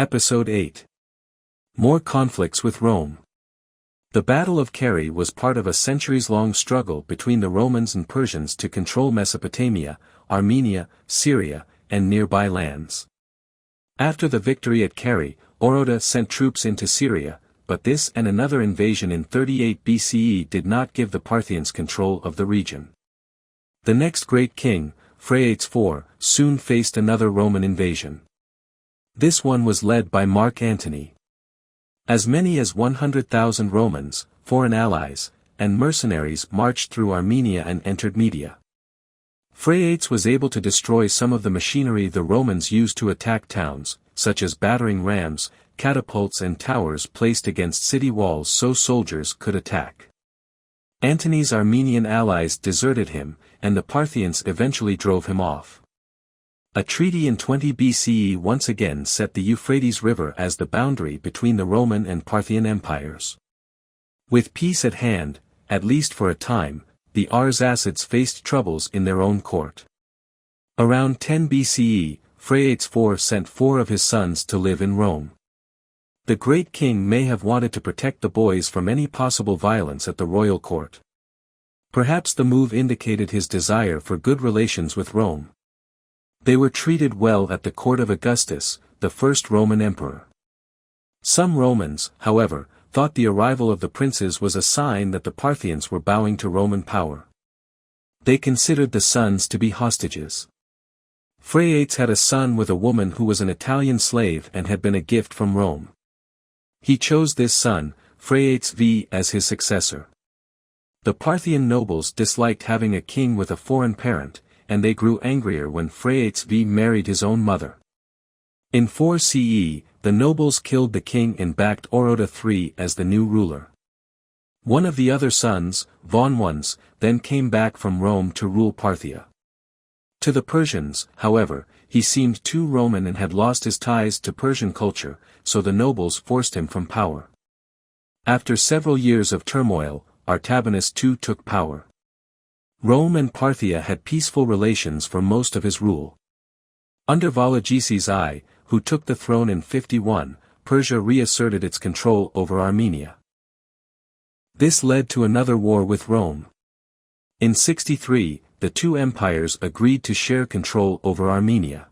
Episode 8. More conflicts with Rome. The Battle of Carrhae was part of a centuries-long struggle between the Romans and Persians to control Mesopotamia, Armenia, Syria, and nearby lands. After the victory at Carrhae, Oroda sent troops into Syria, but this and another invasion in 38 BCE did not give the Parthians control of the region. The next great king, Phraates IV, soon faced another Roman invasion. This one was led by Mark Antony. As many as 100,000 Romans, foreign allies, and mercenaries marched through Armenia and entered Media. Phraates was able to destroy some of the machinery the Romans used to attack towns, such as battering rams, catapults and towers placed against city walls so soldiers could attack. Antony's Armenian allies deserted him, and the Parthians eventually drove him off. A treaty in 20 BCE once again set the Euphrates River as the boundary between the Roman and Parthian empires. With peace at hand, at least for a time, the Arsacids faced troubles in their own court. Around 10 BCE, Phraates IV sent 4 of his sons to live in Rome. The great king may have wanted to protect the boys from any possible violence at the royal court. Perhaps the move indicated his desire for good relations with Rome. They were treated well at the court of Augustus, the first Roman emperor. Some Romans, however, thought the arrival of the princes was a sign that the Parthians were bowing to Roman power. They considered the sons to be hostages. Phraates had a son with a woman who was an Italian slave and had been a gift from Rome. He chose this son, Phraates V, as his successor. The Parthian nobles disliked having a king with a foreign parent, and they grew angrier when Phraates V married his own mother. In 4 CE, the nobles killed the king and backed Oroda III as the new ruler. One of the other sons, Vonwons, then came back from Rome to rule Parthia. To the Persians, however, he seemed too Roman and had lost his ties to Persian culture, so the nobles forced him from power. After several years of turmoil, Artabanus II took power. Rome and Parthia had peaceful relations for most of his rule. Under Vologeses I, who took the throne in 51, Persia reasserted its control over Armenia. This led to another war with Rome. In 63, the two empires agreed to share control over Armenia.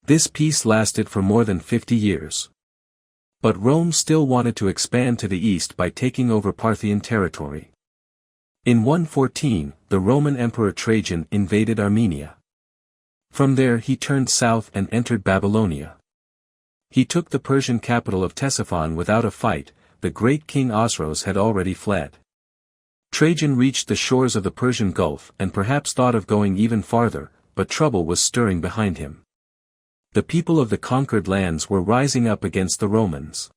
This peace lasted for more than 50 years. But Rome still wanted to expand to the east by taking over Parthian territory. In 114, the Roman Emperor Trajan invaded Armenia. From there he turned south and entered Babylonia. He took the Persian capital of Ctesiphon without a fight. The great king Osroes had already fled. Trajan reached the shores of the Persian Gulf and perhaps thought of going even farther, but trouble was stirring behind him. The people of the conquered lands were rising up against the Romans.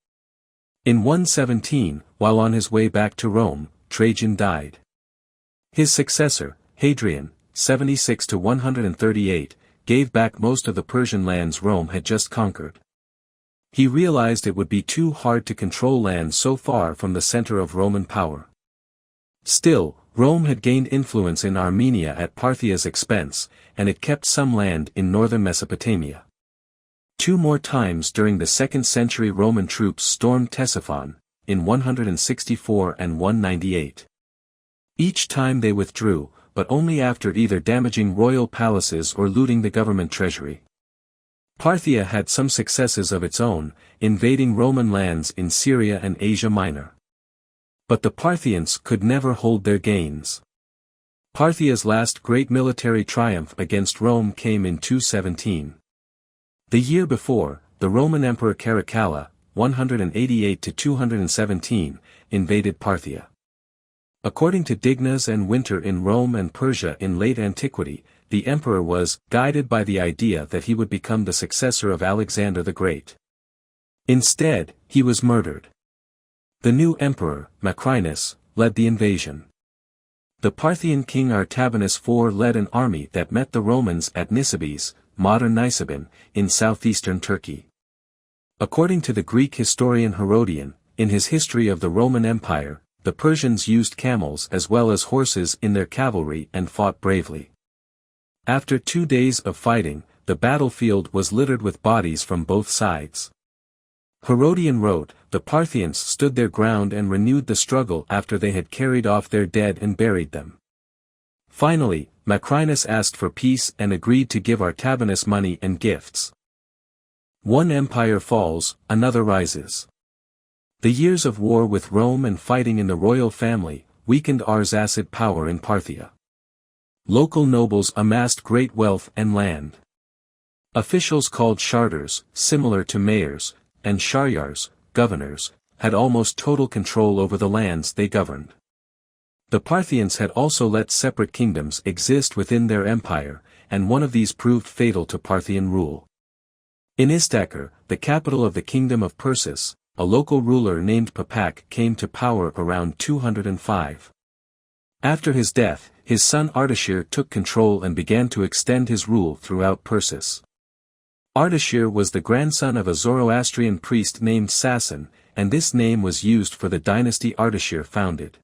In 117, while on his way back to Rome, Trajan died. His successor, Hadrian, 76 to 138, gave back most of the Persian lands Rome had just conquered. He realized it would be too hard to control land so far from the center of Roman power. Still, Rome had gained influence in Armenia at Parthia's expense, and it kept some land in northern Mesopotamia. 2 more times during the 2nd century Roman troops stormed Ctesiphon, in 164 and 198. Each time they withdrew, but only after either damaging royal palaces or looting the government treasury. Parthia had some successes of its own, invading Roman lands in Syria and Asia Minor. But the Parthians could never hold their gains. Parthia's last great military triumph against Rome came in 217. The year before, the Roman Emperor Caracalla, 188 to 217, invaded Parthia. According to Dignas and Winter in Rome and Persia in late antiquity, the emperor was guided by the idea that he would become the successor of Alexander the Great. Instead, he was murdered. The new emperor, Macrinus, led the invasion. The Parthian king Artabanus IV led an army that met the Romans at Nisibis, modern Nisibin, in southeastern Turkey. According to the Greek historian Herodian, in his history of the Roman Empire, the Persians used camels as well as horses in their cavalry and fought bravely. After 2 days of fighting, the battlefield was littered with bodies from both sides. Herodian wrote, "The Parthians stood their ground and renewed the struggle after they had carried off their dead and buried them. Finally, Macrinus asked for peace and agreed to give Artabanus money and gifts. One empire falls, another rises. The years of war with Rome and fighting in the royal family weakened Arsacid power in Parthia. Local nobles amassed great wealth and land. Officials called Sharters, similar to mayors, and Sharyars, governors, had almost total control over the lands they governed. The Parthians had also let separate kingdoms exist within their empire, and one of these proved fatal to Parthian rule. In Istakhr, the capital of the kingdom of Persis, a local ruler named Papak came to power around 205. After his death, his son Ardashir took control and began to extend his rule throughout Persis. Ardashir was the grandson of a Zoroastrian priest named Sasan, and this name was used for the dynasty Ardashir founded.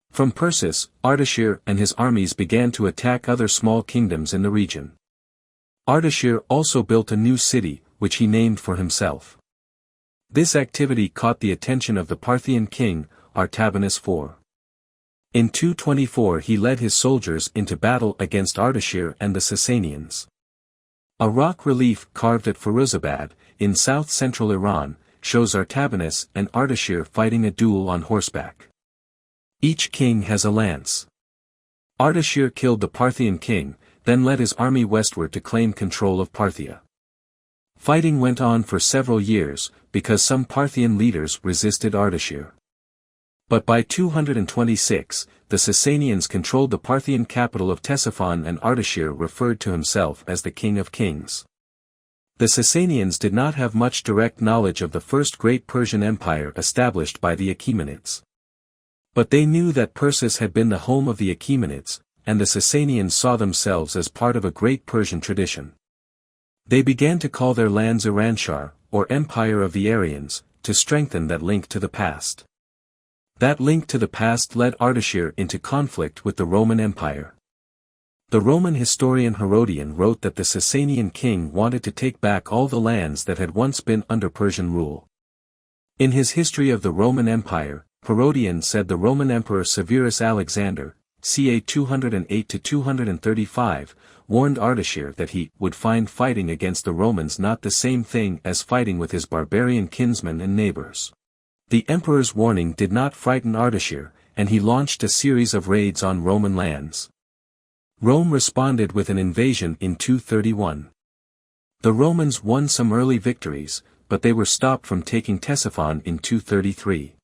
From Persis, Ardashir and his armies began to attack other small kingdoms in the region. Ardashir also built a new city, which he named for himself. This activity caught the attention of the Parthian king, Artabanus IV. In 224 he led his soldiers into battle against Ardashir and the Sasanians. A rock relief carved at Firuzabad, in south-central Iran, shows Artabanus and Ardashir fighting a duel on horseback. Each king has a lance. Ardashir killed the Parthian king, then led his army westward to claim control of Parthia. Fighting went on for several years, because some Parthian leaders resisted Ardashir. But by 226, the Sasanians controlled the Parthian capital of Ctesiphon and Ardashir referred to himself as the King of Kings. The Sasanians did not have much direct knowledge of the first great Persian empire established by the Achaemenids. But they knew that Persis had been the home of the Achaemenids, and the Sasanians saw themselves as part of a great Persian tradition. They began to call their lands Iranshar, or Empire of the Aryans, to strengthen that link to the past. That link to the past led Ardashir into conflict with the Roman Empire. The Roman historian Herodian wrote that the Sasanian king wanted to take back all the lands that had once been under Persian rule. In his History of the Roman Empire, Herodian said the Roman Emperor Severus Alexander, ca 208–235, warned Ardashir that he would find fighting against the Romans not the same thing as fighting with his barbarian kinsmen and neighbors. The emperor's warning did not frighten Ardashir, and he launched a series of raids on Roman lands. Rome responded with an invasion in 231. The Romans won some early victories, but they were stopped from taking Ctesiphon in 233.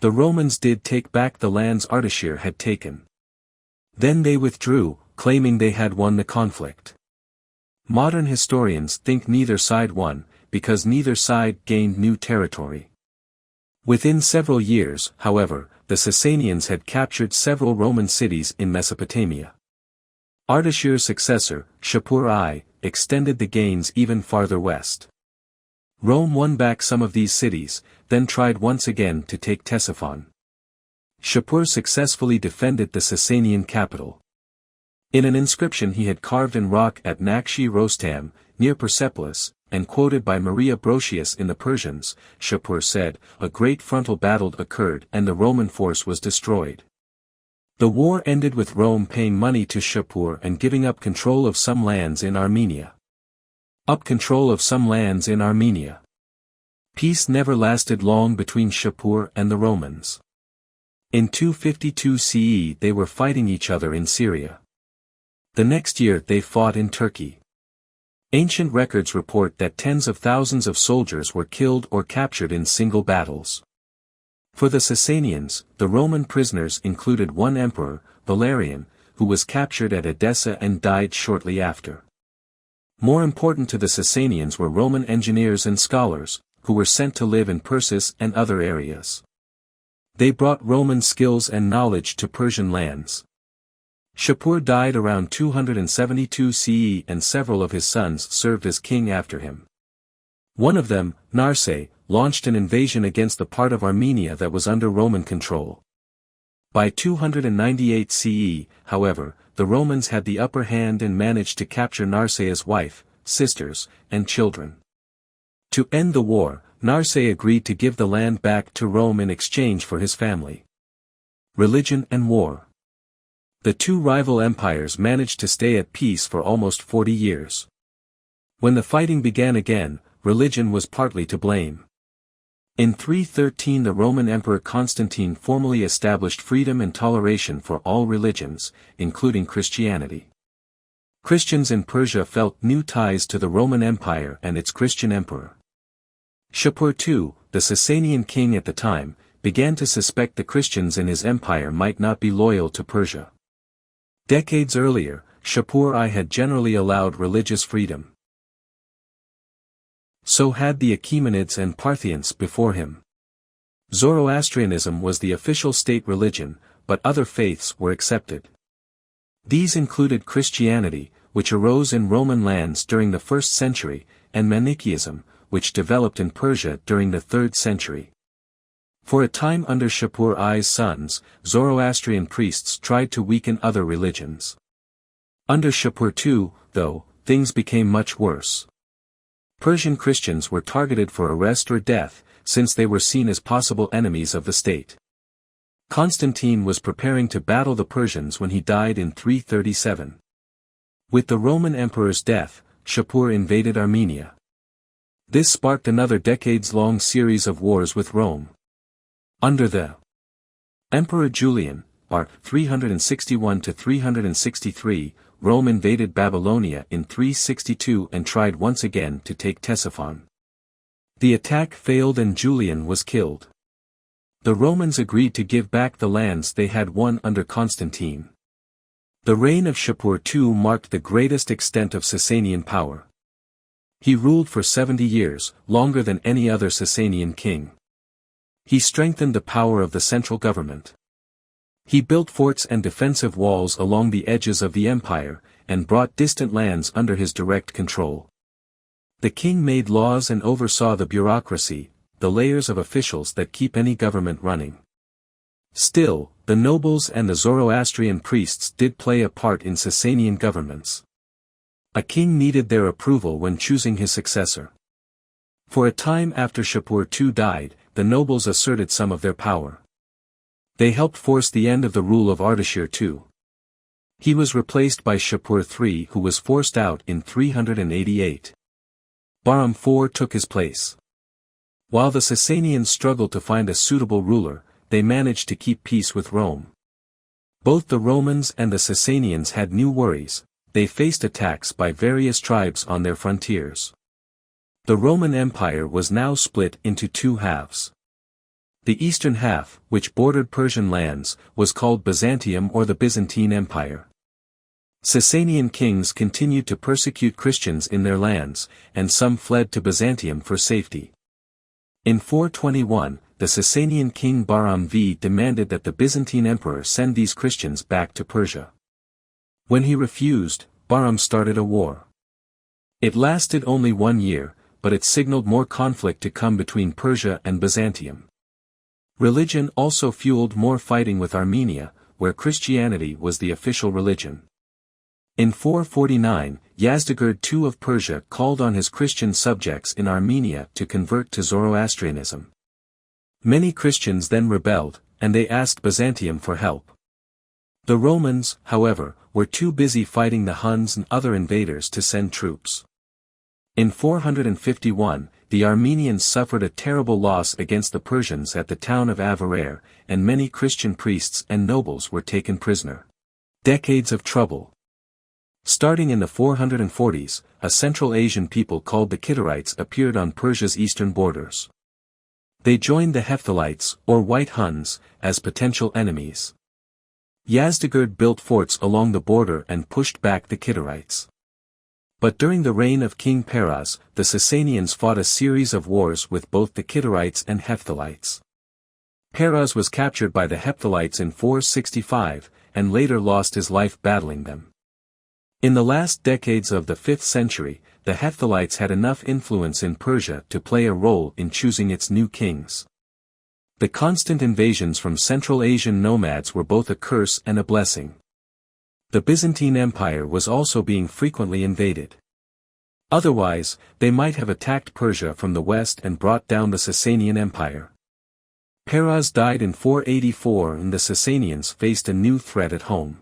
The Romans did take back the lands Ardashir had taken. Then they withdrew, claiming they had won the conflict. Modern historians think neither side won, because neither side gained new territory. Within several years, however, the Sasanians had captured several Roman cities in Mesopotamia. Ardashir's successor, Shapur I, extended the gains even farther west. Rome won back some of these cities, then tried once again to take Ctesiphon. Shapur successfully defended the Sasanian capital. In an inscription he had carved in rock at Nakshi Rostam, near Persepolis, and quoted by Maria Brocius in the Persians, Shapur said, "A great frontal battle occurred and the Roman force was destroyed." The war ended with Rome paying money to Shapur and giving up control of some lands in Armenia. Peace never lasted long between Shapur and the Romans. In 252 CE they were fighting each other in Syria. The next year they fought in Turkey. Ancient records report that tens of thousands of soldiers were killed or captured in single battles. For the Sasanians, the Roman prisoners included one emperor, Valerian, who was captured at Edessa and died shortly after. More important to the Sasanians were Roman engineers and scholars, who were sent to live in Persis and other areas. They brought Roman skills and knowledge to Persian lands. Shapur died around 272 CE and several of his sons served as king after him. One of them, Narse, launched an invasion against the part of Armenia that was under Roman control. By 298 CE, however, the Romans had the upper hand and managed to capture Narse's wife, sisters, and children. To end the war, Narse agreed to give the land back to Rome in exchange for his family. Religion and war. The two rival empires managed to stay at peace for almost 40 years. When the fighting began again, religion was partly to blame. In 313 the Roman Emperor Constantine formally established freedom and toleration for all religions, including Christianity. Christians in Persia felt new ties to the Roman Empire and its Christian emperor. Shapur II, the Sasanian king at the time, began to suspect the Christians in his empire might not be loyal to Persia. Decades earlier, Shapur I had generally allowed religious freedom. So had the Achaemenids and Parthians before him. Zoroastrianism was the official state religion, but other faiths were accepted. These included Christianity, which arose in Roman lands during the 1st century, and Manichaeism, which developed in Persia during the 3rd century. For a time under Shapur I's sons, Zoroastrian priests tried to weaken other religions. Under Shapur II, though, things became much worse. Persian Christians were targeted for arrest or death, since they were seen as possible enemies of the state. Constantine was preparing to battle the Persians when he died in 337. With the Roman emperor's death, Shapur invaded Armenia. This sparked another decades-long series of wars with Rome. Under the Emperor Julian, r. 361–363, Rome invaded Babylonia in 362 and tried once again to take Ctesiphon. The attack failed and Julian was killed. The Romans agreed to give back the lands they had won under Constantine. The reign of Shapur II marked the greatest extent of Sasanian power. He ruled for 70 years, longer than any other Sasanian king. He strengthened the power of the central government. He built forts and defensive walls along the edges of the empire, and brought distant lands under his direct control. The king made laws and oversaw the bureaucracy, the layers of officials that keep any government running. Still, the nobles and the Zoroastrian priests did play a part in Sasanian governments. A king needed their approval when choosing his successor. For a time after Shapur II died, the nobles asserted some of their power. They helped force the end of the rule of Ardashir II. He was replaced by Shapur III, who was forced out in 388. Bahram IV took his place. While the Sasanians struggled to find a suitable ruler, they managed to keep peace with Rome. Both the Romans and the Sasanians had new worries. They faced attacks by various tribes on their frontiers. The Roman Empire was now split into two halves. The eastern half, which bordered Persian lands, was called Byzantium or the Byzantine Empire. Sasanian kings continued to persecute Christians in their lands, and some fled to Byzantium for safety. In 421, the Sasanian king Bahram V demanded that the Byzantine emperor send these Christians back to Persia. When he refused, Bahram started a war. It lasted only 1 year, but it signaled more conflict to come between Persia and Byzantium. Religion also fueled more fighting with Armenia, where Christianity was the official religion. In 449, Yazdegerd II of Persia called on his Christian subjects in Armenia to convert to Zoroastrianism. Many Christians then rebelled, and they asked Byzantium for help. The Romans, however, were too busy fighting the Huns and other invaders to send troops. In 451, the Armenians suffered a terrible loss against the Persians at the town of Avarar, and many Christian priests and nobles were taken prisoner. Decades of trouble. Starting in the 440s, a Central Asian people called the Kittites appeared on Persia's eastern borders. They joined the Hephthalites, or White Huns, as potential enemies. Yazdegerd built forts along the border and pushed back the Kittites. But during the reign of King Peraz, the Sasanians fought a series of wars with both the Kittites and Hephthalites. Peraz was captured by the Hephthalites in 465, and later lost his life battling them. In the last decades of the 5th century, the Hephthalites had enough influence in Persia to play a role in choosing its new kings. The constant invasions from Central Asian nomads were both a curse and a blessing. The Byzantine Empire was also being frequently invaded. Otherwise, they might have attacked Persia from the west and brought down the Sasanian Empire. Peroz died in 484 and the Sasanians faced a new threat at home.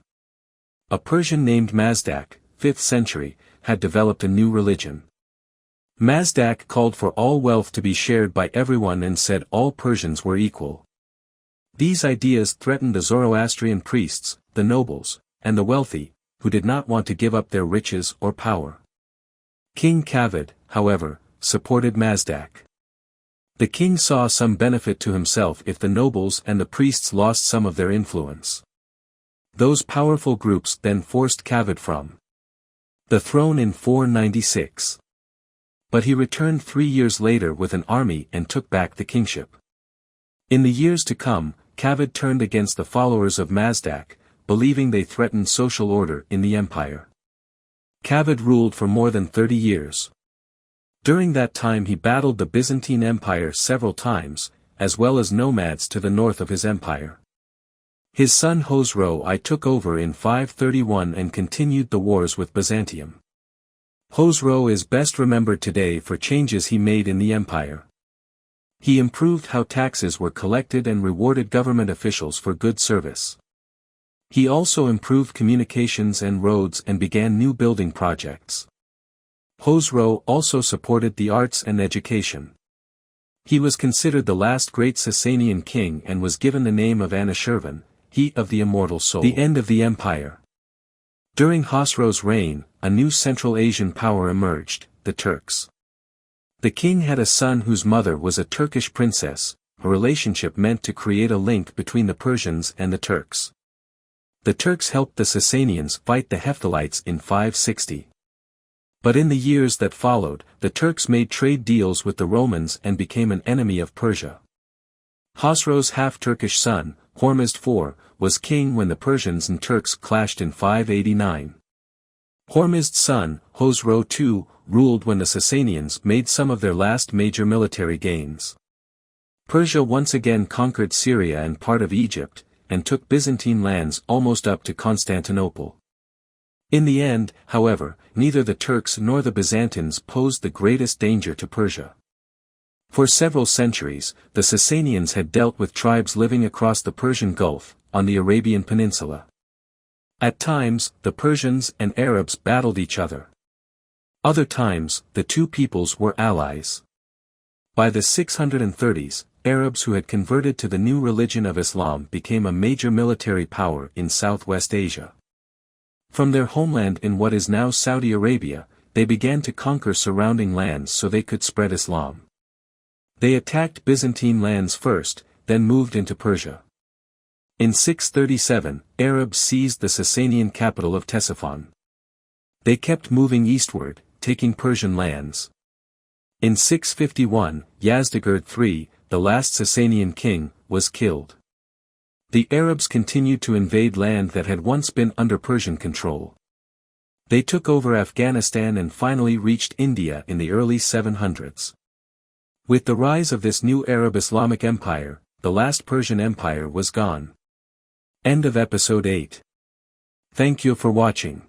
A Persian named Mazdak, 5th century, had developed a new religion. Mazdak called for all wealth to be shared by everyone and said all Persians were equal. These ideas threatened the Zoroastrian priests, the nobles, and the wealthy, who did not want to give up their riches or power. King Kavad, however, supported Mazdak. The king saw some benefit to himself if the nobles and the priests lost some of their influence. Those powerful groups then forced Kavad from the throne in 496. But he returned 3 years later with an army and took back the kingship. In the years to come, Kavad turned against the followers of Mazdak, believing they threatened social order in the empire. Kavad ruled for more than 30 years. During that time he battled the Byzantine Empire several times, as well as nomads to the north of his empire. His son Khosrow I took over in 531 and continued the wars with Byzantium. Khosrow is best remembered today for changes he made in the empire. He improved how taxes were collected and rewarded government officials for good service. He also improved communications and roads and began new building projects. Khosrow also supported the arts and education. He was considered the last great Sasanian king and was given the name of Anushirvan, he of the immortal soul. The end of the empire. During Khosrow's reign, a new Central Asian power emerged, the Turks. The king had a son whose mother was a Turkish princess, a relationship meant to create a link between the Persians and the Turks. The Turks helped the Sasanians fight the Hephthalites in 560. But in the years that followed, the Turks made trade deals with the Romans and became an enemy of Persia. Khosrow's half-Turkish son, Hormizd IV, was king when the Persians and Turks clashed in 589. Hormizd's son, Khosrow II, ruled when the Sasanians made some of their last major military gains. Persia once again conquered Syria and part of Egypt, and took Byzantine lands almost up to Constantinople. In the end, however, neither the Turks nor the Byzantines posed the greatest danger to Persia. For several centuries, the Sasanians had dealt with tribes living across the Persian Gulf, on the Arabian Peninsula. At times, the Persians and Arabs battled each other. Other times, the two peoples were allies. By the 630s, Arabs who had converted to the new religion of Islam became a major military power in Southwest Asia. From their homeland in what is now Saudi Arabia, they began to conquer surrounding lands so they could spread Islam. They attacked Byzantine lands first, then moved into Persia. In 637, Arabs seized the Sasanian capital of Ctesiphon. They kept moving eastward, taking Persian lands. In 651, Yazdegerd III, the last Sasanian king, was killed. The Arabs continued to invade land that had once been under Persian control. They took over Afghanistan and finally reached India in the early 700s. With the rise of this new Arab Islamic empire, the last Persian empire was gone. End of episode 8. Thank you for watching.